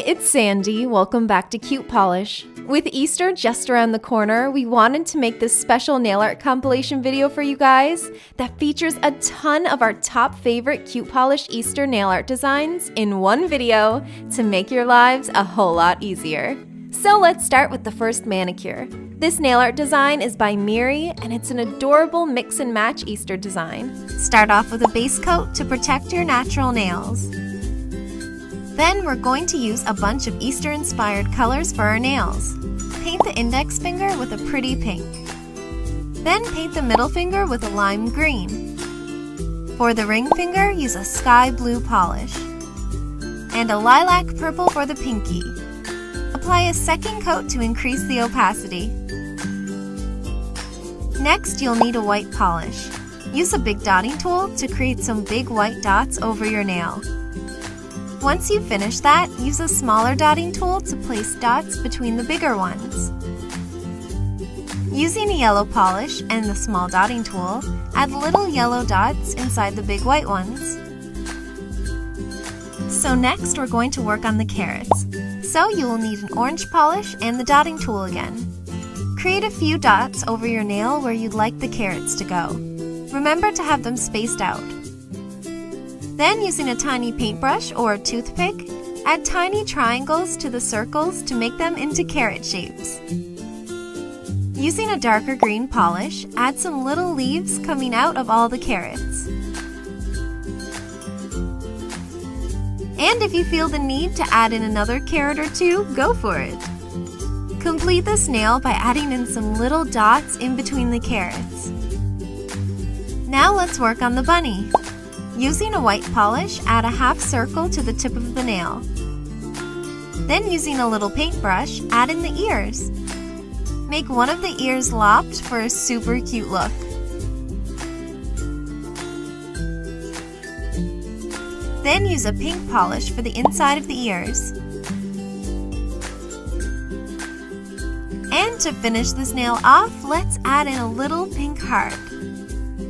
it's Sandy. Welcome back to CutePolish. With Easter just around the corner, we wanted to make this special nail art compilation video for you guys that features a ton of our top favorite CutePolish Easter nail art designs in one video to make your lives a whole lot easier. So let's start with the first manicure. This nail art design is by Miri, and it's an adorable mix and match Easter design. Start off with a base coat to protect your natural nails. Then we're going to use a bunch of Easter-inspired colors for our nails. Paint the index finger with a pretty pink. Then paint the middle finger with a lime green. For the ring finger, use a sky blue polish. And a lilac purple for the pinky. Apply a second coat to increase the opacity. Next, you'll need a white polish. Use a big dotting tool to create some big white dots over your nail. Once you finish that, use a smaller dotting tool to place dots between the bigger ones. Using a yellow polish and the small dotting tool, add little yellow dots inside the big white ones. So next, we're going to work on the carrots. So you will need an orange polish and the dotting tool again. Create a few dots over your nail where you'd like the carrots to go. Remember to have them spaced out. Then, using a tiny paintbrush or a toothpick, add tiny triangles to the circles to make them into carrot shapes. Using a darker green polish, add some little leaves coming out of all the carrots. And if you feel the need to add in another carrot or two, go for it. Complete this nail by adding in some little dots in between the carrots. Now let's work on the bunny. Using a white polish, add a half circle to the tip of the nail. Then using a little paintbrush, add in the ears. Make one of the ears lopped for a super cute look. Then use a pink polish for the inside of the ears. And to finish this nail off, let's add in a little pink heart.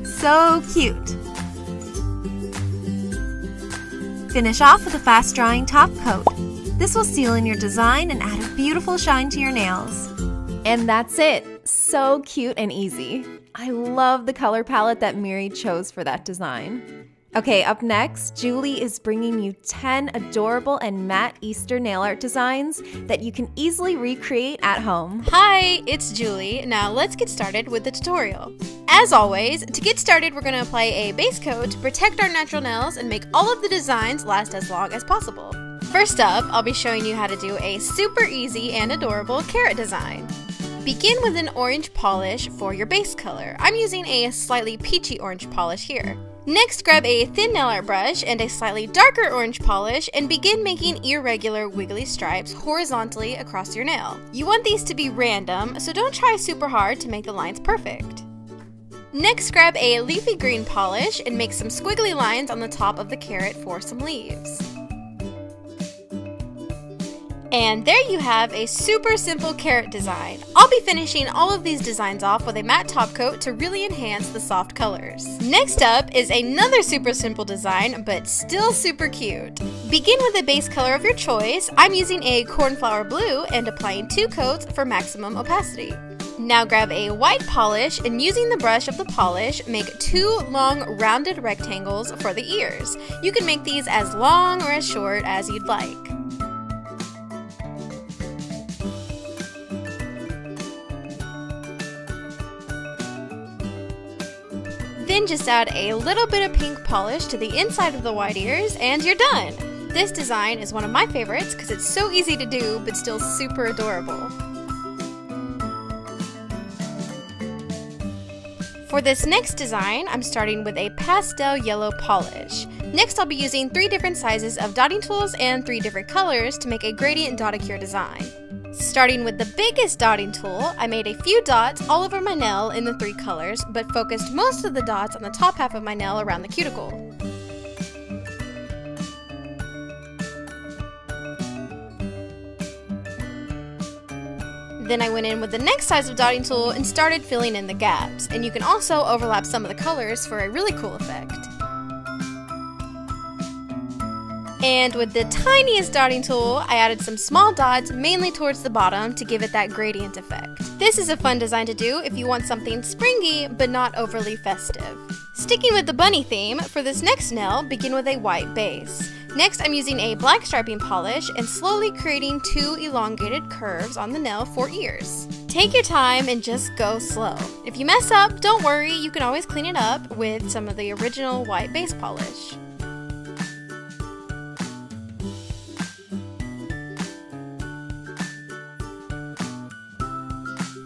So cute! Finish off with a fast-drying top coat. This will seal in your design and add a beautiful shine to your nails. And that's it! So cute and easy. I love the color palette that Miri chose for that design. Okay, up next, Juli is bringing you 10 adorable and matte Easter nail art designs that you can easily recreate at home. Hi, it's Juli. Now let's get started with the tutorial. As always, to get started, we're going to apply a base coat to protect our natural nails and make all of the designs last as long as possible. First up, I'll be showing you how to do a super easy and adorable carrot design. Begin with an orange polish for your base color. I'm using a slightly peachy orange polish here. Next, grab a thin nail art brush and a slightly darker orange polish and begin making irregular wiggly stripes horizontally across your nail. You want these to be random, so don't try super hard to make the lines perfect. Next, grab a leafy green polish and make some squiggly lines on the top of the carrot for some leaves. And there you have a super simple carrot design. I'll be finishing all of these designs off with a matte top coat to really enhance the soft colors. Next up is another super simple design, but still super cute. Begin with a base color of your choice. I'm using a cornflower blue and applying 2 coats for maximum opacity. Now grab a white polish and using the brush of the polish, make 2 long rounded rectangles for the ears. You can make these as long or as short as you'd like. Then just add a little bit of pink polish to the inside of the white ears and you're done! This design is one of my favorites because it's so easy to do but still super adorable. For this next design, I'm starting with a pastel yellow polish. Next, I'll be using 3 different sizes of dotting tools and 3 different colors to make a gradient dotticure design. Starting with the biggest dotting tool, I made a few dots all over my nail in the 3 colors, but focused most of the dots on the top half of my nail around the cuticle. Then I went in with the next size of dotting tool and started filling in the gaps, and you can also overlap some of the colors for a really cool effect. And with the tiniest dotting tool, I added some small dots, mainly towards the bottom, to give it that gradient effect. This is a fun design to do if you want something springy, but not overly festive. Sticking with the bunny theme, for this next nail, begin with a white base. Next, I'm using a black striping polish and slowly creating 2 elongated curves on the nail for ears. Take your time and just go slow. If you mess up, don't worry, you can always clean it up with some of the original white base polish.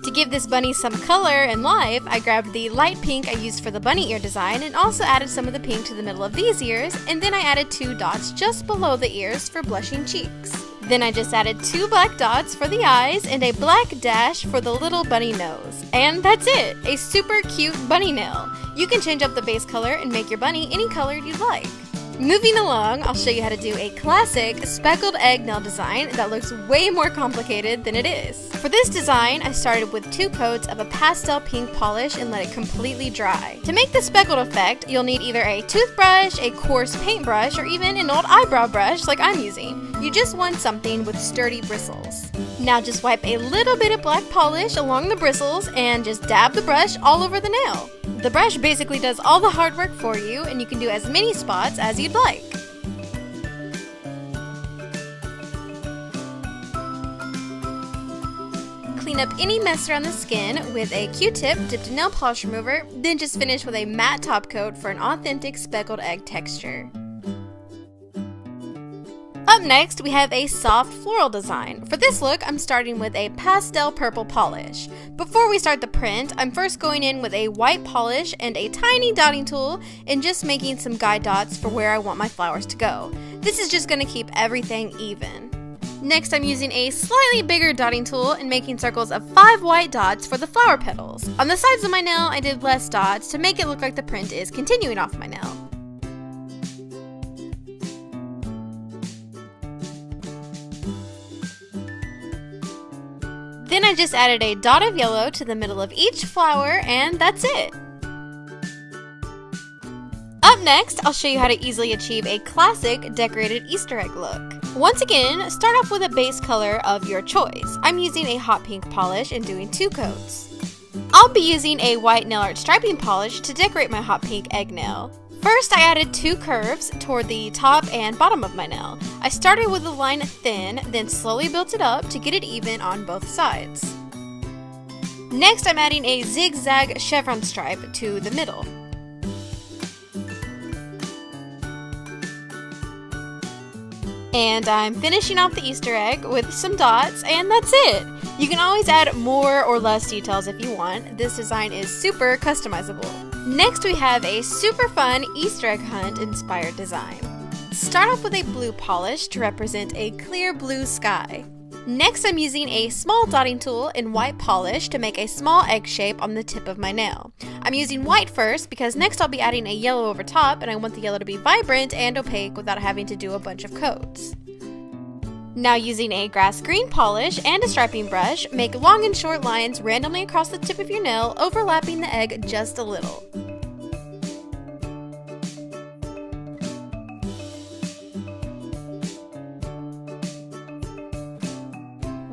To give this bunny some color and life, I grabbed the light pink I used for the bunny ear design and also added some of the pink to the middle of these ears, and then I added 2 dots just below the ears for blushing cheeks. Then I just added 2 black dots for the eyes and a black dash for the little bunny nose. And that's it! A super cute bunny nail! You can change up the base color and make your bunny any color you'd like. Moving along, I'll show you how to do a classic speckled egg nail design that looks way more complicated than it is. For this design, I started with 2 coats of a pastel pink polish and let it completely dry. To make the speckled effect, you'll need either a toothbrush, a coarse paintbrush, or even an old eyebrow brush like I'm using. You just want something with sturdy bristles. Now just wipe a little bit of black polish along the bristles and just dab the brush all over the nail. The brush basically does all the hard work for you, and you can do as many spots as you'd like. Clean up any mess around the skin with a Q-tip dipped in nail polish remover, then just finish with a matte top coat for an authentic speckled egg texture. Up next, we have a soft floral design. For this look, I'm starting with a pastel purple polish. Before we start the print, I'm first going in with a white polish and a tiny dotting tool and just making some guide dots for where I want my flowers to go. This is just going to keep everything even. Next, I'm using a slightly bigger dotting tool and making circles of 5 white dots for the flower petals. On the sides of my nail, I did less dots to make it look like the print is continuing off my nail. Then I just added a dot of yellow to the middle of each flower, and that's it! Up next, I'll show you how to easily achieve a classic decorated Easter egg look. Once again, start off with a base color of your choice. I'm using a hot pink polish and doing 2 coats. I'll be using a white nail art striping polish to decorate my hot pink egg nail. First, I added 2 curves toward the top and bottom of my nail. I started with the line thin, then slowly built it up to get it even on both sides. Next, I'm adding a zigzag chevron stripe to the middle. And I'm finishing off the Easter egg with some dots, and that's it! You can always add more or less details if you want. This design is super customizable. Next, we have a super fun Easter egg hunt inspired design. Start off with a blue polish to represent a clear blue sky. Next, I'm using a small dotting tool and white polish to make a small egg shape on the tip of my nail. I'm using white first because next I'll be adding a yellow over top, and I want the yellow to be vibrant and opaque without having to do a bunch of coats. Now, using a grass green polish and a striping brush, make long and short lines randomly across the tip of your nail, overlapping the egg just a little.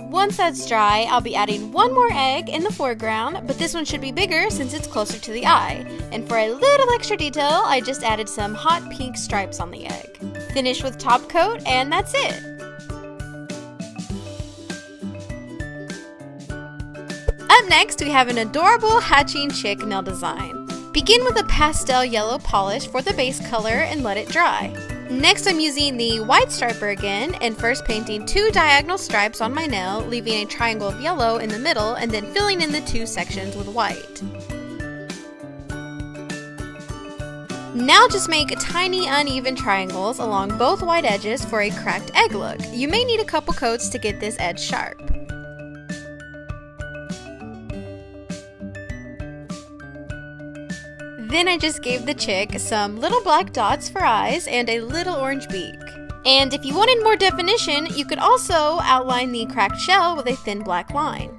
Once that's dry, I'll be adding 1 more egg in the foreground, but this one should be bigger since it's closer to the eye. And for a little extra detail, I just added some hot pink stripes on the egg. Finish with top coat, and that's it! Up next, we have an adorable hatching chick nail design. Begin with a pastel yellow polish for the base color and let it dry. Next, I'm using the white striper again and first painting 2 diagonal stripes on my nail, leaving a triangle of yellow in the middle and then filling in the 2 sections with white. Now just make tiny uneven triangles along both white edges for a cracked egg look. You may need a couple coats to get this edge sharp. Then I just gave the chick some little black dots for eyes and a little orange beak. And if you wanted more definition, you could also outline the cracked shell with a thin black line.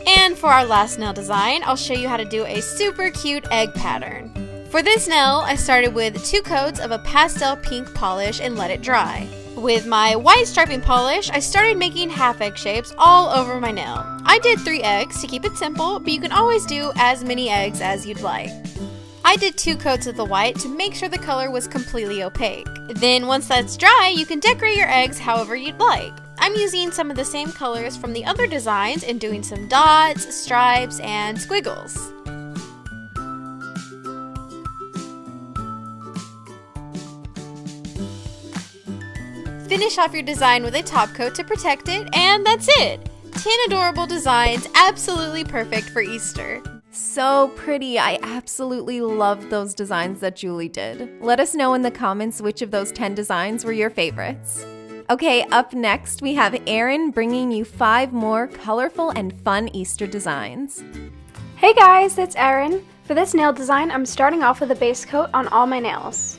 And for our last nail design, I'll show you how to do a super cute egg pattern. For this nail, I started with 2 coats of a pastel pink polish and let it dry. With my white striping polish, I started making half egg shapes all over my nail. I did 3 eggs to keep it simple, but you can always do as many eggs as you'd like. I did 2 coats of the white to make sure the color was completely opaque. Then once that's dry, you can decorate your eggs however you'd like. I'm using some of the same colors from the other designs and doing some dots, stripes, and squiggles. Finish off your design with a top coat to protect it, and that's it! 10 adorable designs, absolutely perfect for Easter. So pretty. I absolutely loved those designs that Juli did. Let us know in the comments which of those 10 designs were your favorites. Okay, up next we have Erin bringing you 5 more colorful and fun Easter designs. Hey guys, it's Erin. For this nail design, I'm starting off with a base coat on all my nails.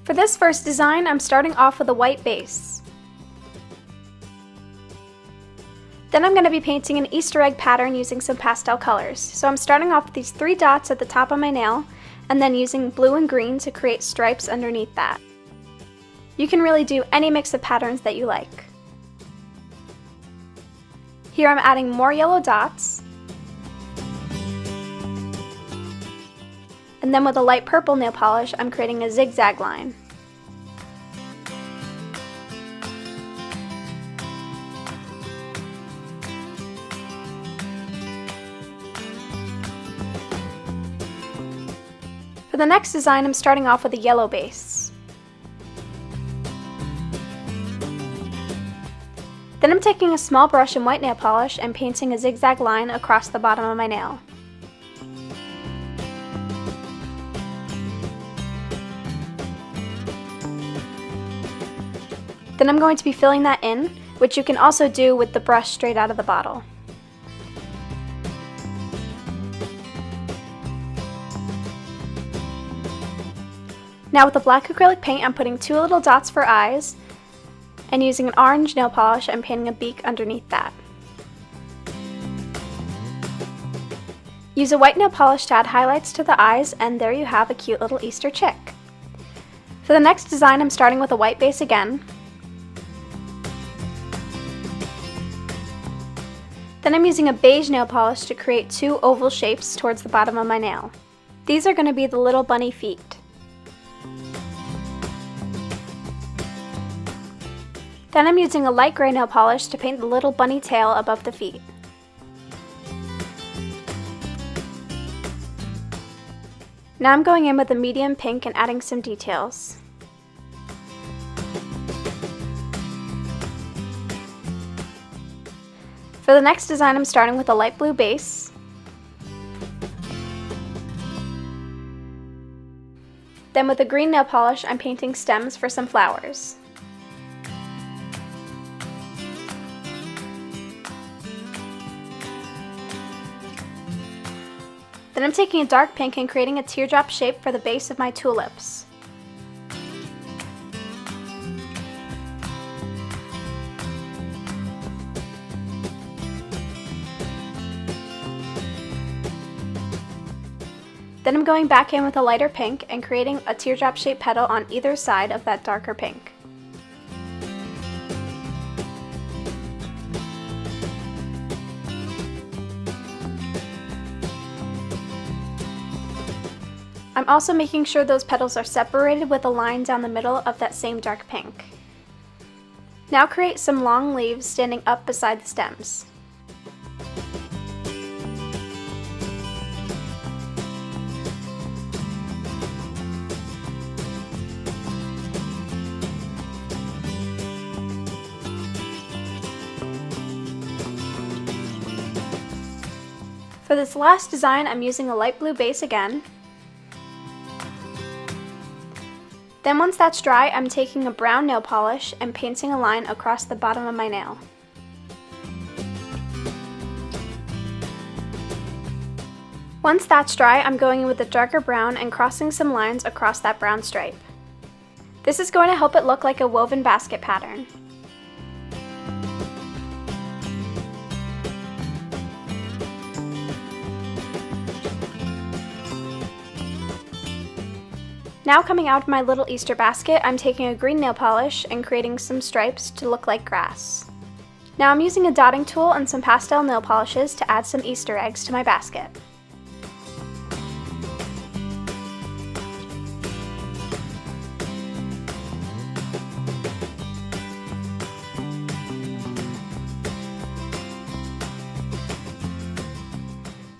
For this first design, I'm starting off with a white base. Then I'm going to be painting an Easter egg pattern using some pastel colors. So I'm starting off with these 3 dots at the top of my nail, and then using blue and green to create stripes underneath that. You can really do any mix of patterns that you like. Here I'm adding more yellow dots. And then with a light purple nail polish, I'm creating a zigzag line. For the next design, I'm starting off with a yellow base. Then I'm taking a small brush and white nail polish and painting a zigzag line across the bottom of my nail. Then I'm going to be filling that in, which you can also do with the brush straight out of the bottle. Now with the black acrylic paint, I'm putting 2 little dots for eyes, and using an orange nail polish, I'm painting a beak underneath that. Use a white nail polish to add highlights to the eyes, and there you have a cute little Easter chick. For the next design, I'm starting with a white base again. Then I'm using a beige nail polish to create 2 oval shapes towards the bottom of my nail. These are going to be the little bunny feet. Then I'm using a light gray nail polish to paint the little bunny tail above the feet. Now I'm going in with a medium pink and adding some details. For the next design, I'm starting with a light blue base. Then with a green nail polish, I'm painting stems for some flowers. Then I'm taking a dark pink and creating a teardrop shape for the base of my tulips. Then I'm going back in with a lighter pink and creating a teardrop shaped petal on either side of that darker pink. I'm also making sure those petals are separated with a line down the middle of that same dark pink. Now create some long leaves standing up beside the stems. For this last design, I'm using a light blue base again. Then once that's dry, I'm taking a brown nail polish and painting a line across the bottom of my nail. Once that's dry, I'm going in with a darker brown and crossing some lines across that brown stripe. This is going to help it look like a woven basket pattern. Now coming out of my little Easter basket, I'm taking a green nail polish and creating some stripes to look like grass. Now I'm using a dotting tool and some pastel nail polishes to add some Easter eggs to my basket.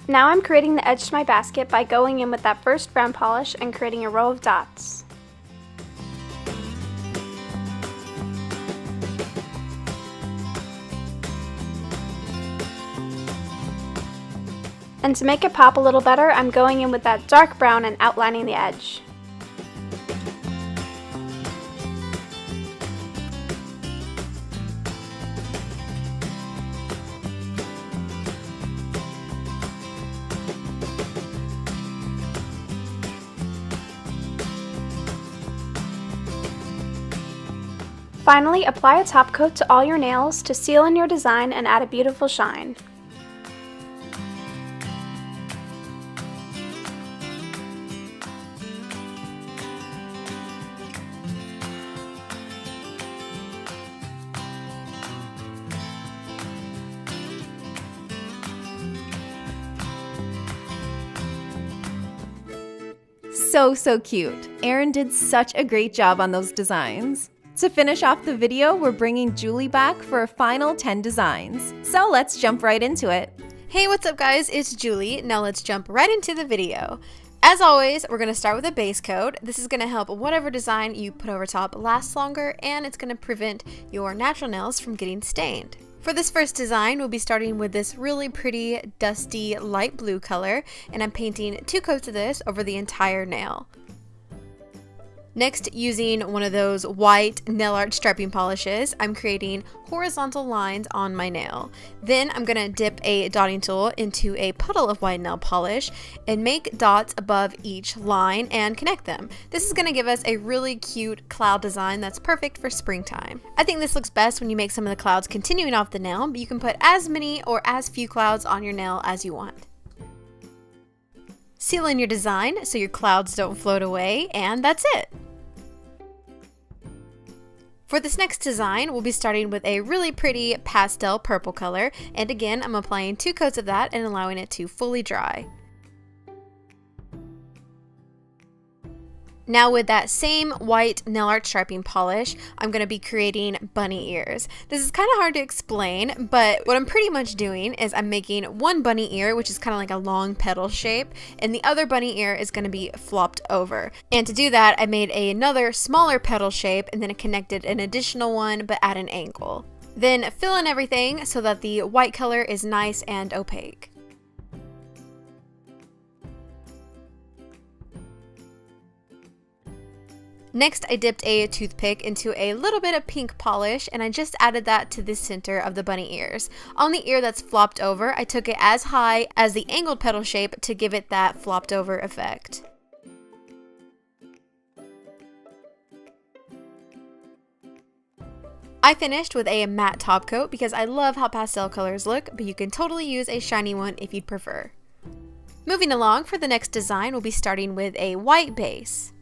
Now I'm creating the edge to my basket by going in with that first brown polish and creating a row of dots. And to make it pop a little better, I'm going in with that dark brown and outlining the edge. Finally, apply a top coat to all your nails to seal in your design and add a beautiful shine. So cute. Erin did such a great job on those designs. To finish off the video, we're bringing Juli back for a final 10 designs. So let's jump right into it. Hey, what's up guys? It's Juli. Now let's jump right into the video. As always, we're going to start with a base coat. This is going to help whatever design you put over top last longer, and it's going to prevent your natural nails from getting stained. For this first design, we'll be starting with this really pretty dusty light blue color, and I'm painting 2 coats of this over the entire nail. Next, using one of those white nail art striping polishes, I'm creating horizontal lines on my nail. Then I'm going to dip a dotting tool into a puddle of white nail polish and make dots above each line and connect them. This is going to give us a really cute cloud design that's perfect for springtime. I think this looks best when you make some of the clouds continuing off the nail, but you can put as many or as few clouds on your nail as you want. Seal in your design so your clouds don't float away, and that's it. For this next design, we'll be starting with a really pretty pastel purple color, and again, I'm applying 2 coats of that and allowing it to fully dry. Now with that same white nail art striping polish, I'm going to be creating bunny ears. This is kind of hard to explain, but what I'm pretty much doing is I'm making one bunny ear, which is kind of like a long petal shape, and the other bunny ear is going to be flopped over. And to do that, I made another smaller petal shape and then I connected an additional one, but at an angle. Then fill in everything so that the white color is nice and opaque. Next, I dipped a toothpick into a little bit of pink polish and I just added that to the center of the bunny ears. On the ear that's flopped over, I took it as high as the angled petal shape to give it that flopped over effect. I finished with a matte top coat because I love how pastel colors look, but you can totally use a shiny one if you'd prefer. Moving along, for the next design, we'll be starting with a white base.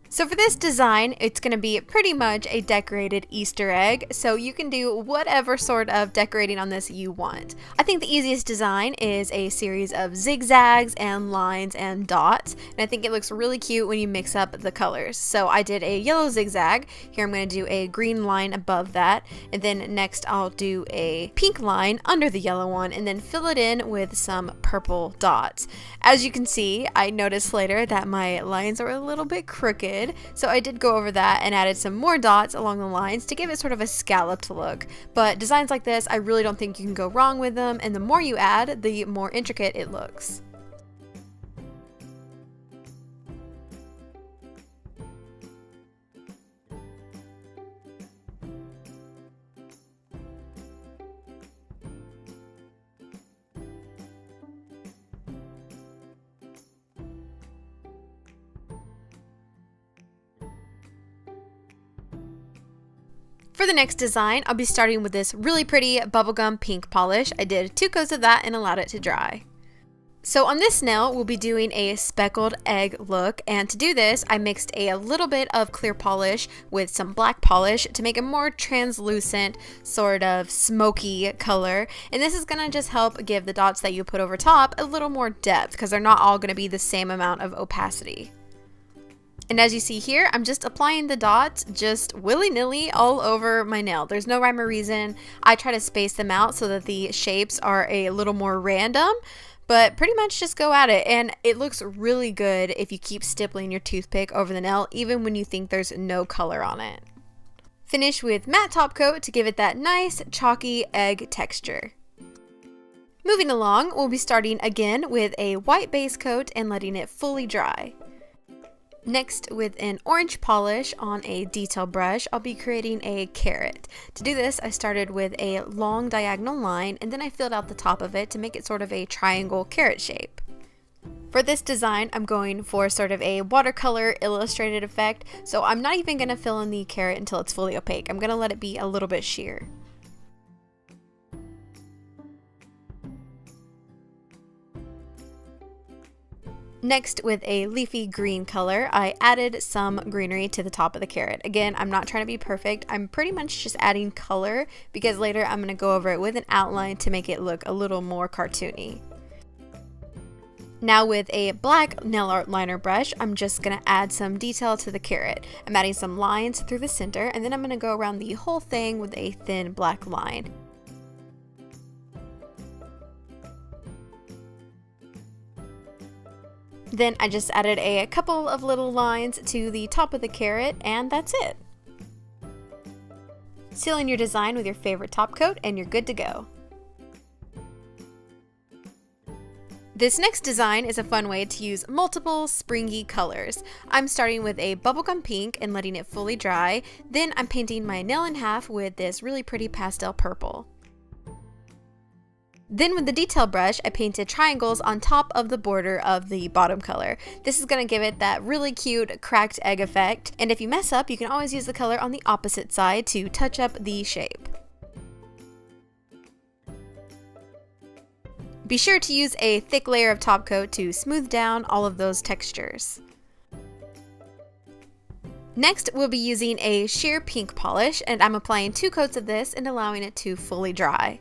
So for this design, it's going to be pretty much a decorated Easter egg, so you can do whatever sort of decorating on this you want. I think the easiest design is a series of zigzags and lines and dots, and I think it looks really cute when you mix up the colors. So I did a yellow zigzag. Here I'm going to do a green line above that, and then next I'll do a pink line under the yellow one, and then fill it in with some purple dots. As you can see, I noticed later that my lines are a little bit crooked, so I did go over that and added some more dots along the lines to give it sort of a scalloped look. But designs like this, I really don't think you can go wrong with them, and the more you add, the more intricate it looks. For the next design, I'll be starting with this really pretty bubblegum pink polish. I did 2 coats of that and allowed it to dry. So on this nail, we'll be doing a speckled egg look, and to do this, I mixed a little bit of clear polish with some black polish to make a more translucent, sort of smoky color, and this is going to just help give the dots that you put over top a little more depth, because they're not all going to be the same amount of opacity. And as you see here, I'm just applying the dots just willy-nilly all over my nail. There's no rhyme or reason. I try to space them out so that the shapes are a little more random, but pretty much just go at it, and it looks really good if you keep stippling your toothpick over the nail even when you think there's no color on it. Finish with matte top coat to give it that nice chalky egg texture. Moving along, we'll be starting again with a white base coat and letting it fully dry. Next, with an orange polish on a detail brush, I'll be creating a carrot. To do this, I started with a long diagonal line, and then I filled out the top of it to make it sort of a triangle carrot shape. For this design, I'm going for sort of a watercolor illustrated effect, so I'm not even going to fill in the carrot until it's fully opaque. I'm going to let it be a little bit sheer. Next, with a leafy green color, I added some greenery to the top of the carrot. Again, I'm not trying to be perfect. I'm pretty much just adding color because later I'm going to go over it with an outline to make it look a little more cartoony. Now with a black nail art liner brush, I'm just going to add some detail to the carrot. I'm adding some lines through the center, and then I'm going to go around the whole thing with a thin black line. Then I just added a couple of little lines to the top of the carrot, and that's it. Seal in your design with your favorite top coat and you're good to go. This next design is a fun way to use multiple springy colors. I'm starting with a bubblegum pink and letting it fully dry. Then I'm painting my nail in half with this really pretty pastel purple. Then with the detail brush, I painted triangles on top of the border of the bottom color. This is going to give it that really cute cracked egg effect, and if you mess up, you can always use the color on the opposite side to touch up the shape. Be sure to use a thick layer of top coat to smooth down all of those textures. Next, we'll be using a sheer pink polish, and I'm applying 2 coats of this and allowing it to fully dry.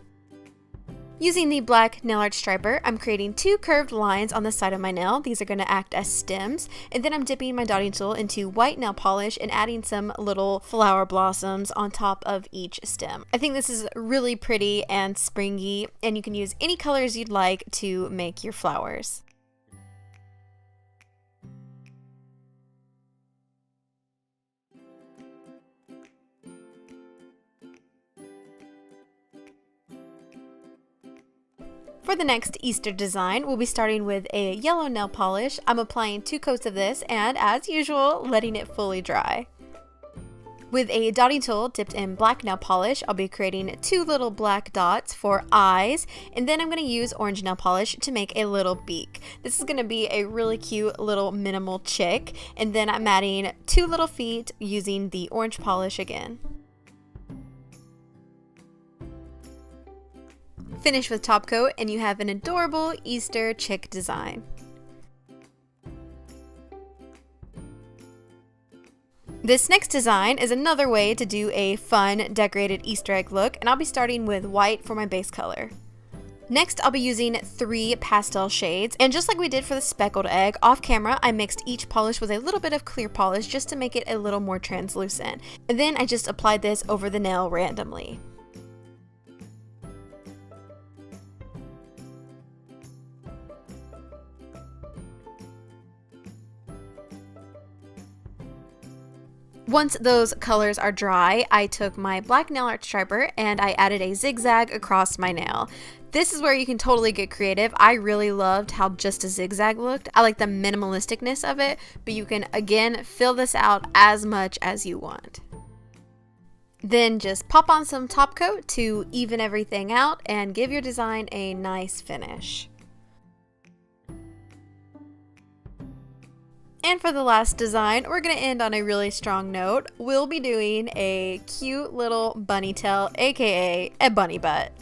Using the black nail art striper, I'm creating 2 curved lines on the side of my nail. These are going to act as stems, and then I'm dipping my dotting tool into white nail polish and adding some little flower blossoms on top of each stem. I think this is really pretty and springy, and you can use any colors you'd like to make your flowers. For the next Easter design, we'll be starting with a yellow nail polish. I'm applying 2 coats of this and, as usual, letting it fully dry. With a dotting tool dipped in black nail polish, I'll be creating 2 little black dots for eyes, and then I'm going to use orange nail polish to make a little beak. This is going to be a really cute little minimal chick, and then I'm adding 2 little feet using the orange polish again. Finish with top coat and you have an adorable Easter chick design. This next design is another way to do a fun decorated Easter egg look, and I'll be starting with white for my base color. Next, I'll be using 3 pastel shades, and just like we did for the speckled egg, off camera I mixed each polish with a little bit of clear polish just to make it a little more translucent. And then I just applied this over the nail randomly. Once those colors are dry, I took my black nail art striper and I added a zigzag across my nail. This is where you can totally get creative. I really loved how just a zigzag looked. I like the minimalisticness of it, but you can again fill this out as much as you want. Then just pop on some top coat to even everything out and give your design a nice finish. And for the last design, we're going to end on a really strong note. We'll be doing a cute little bunny tail, aka a bunny butt.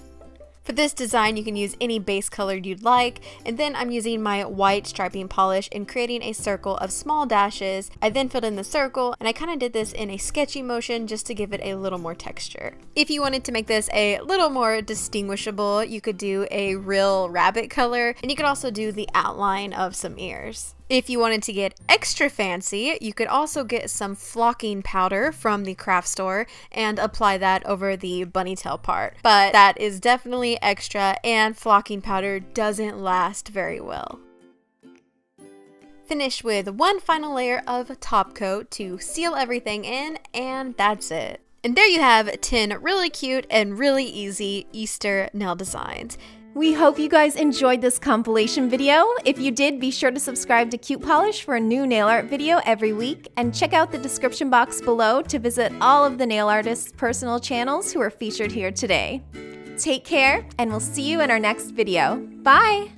For this design, you can use any base color you'd like, and then I'm using my white striping polish and creating a circle of small dashes. I then filled in the circle, and I kind of did this in a sketchy motion just to give it a little more texture. If you wanted to make this a little more distinguishable, you could do a real rabbit color, and you could also do the outline of some ears. If you wanted to get extra fancy, you could also get some flocking powder from the craft store and apply that over the bunny tail part. But that is definitely extra, and flocking powder doesn't last very well. Finish with one final layer of top coat to seal everything in, and that's it. And there you have 10 really cute and really easy Easter nail designs. We hope you guys enjoyed this compilation video. If you did, be sure to subscribe to CutePolish for a new nail art video every week, and check out the description box below to visit all of the nail artists' personal channels who are featured here today. Take care, and we'll see you in our next video. Bye!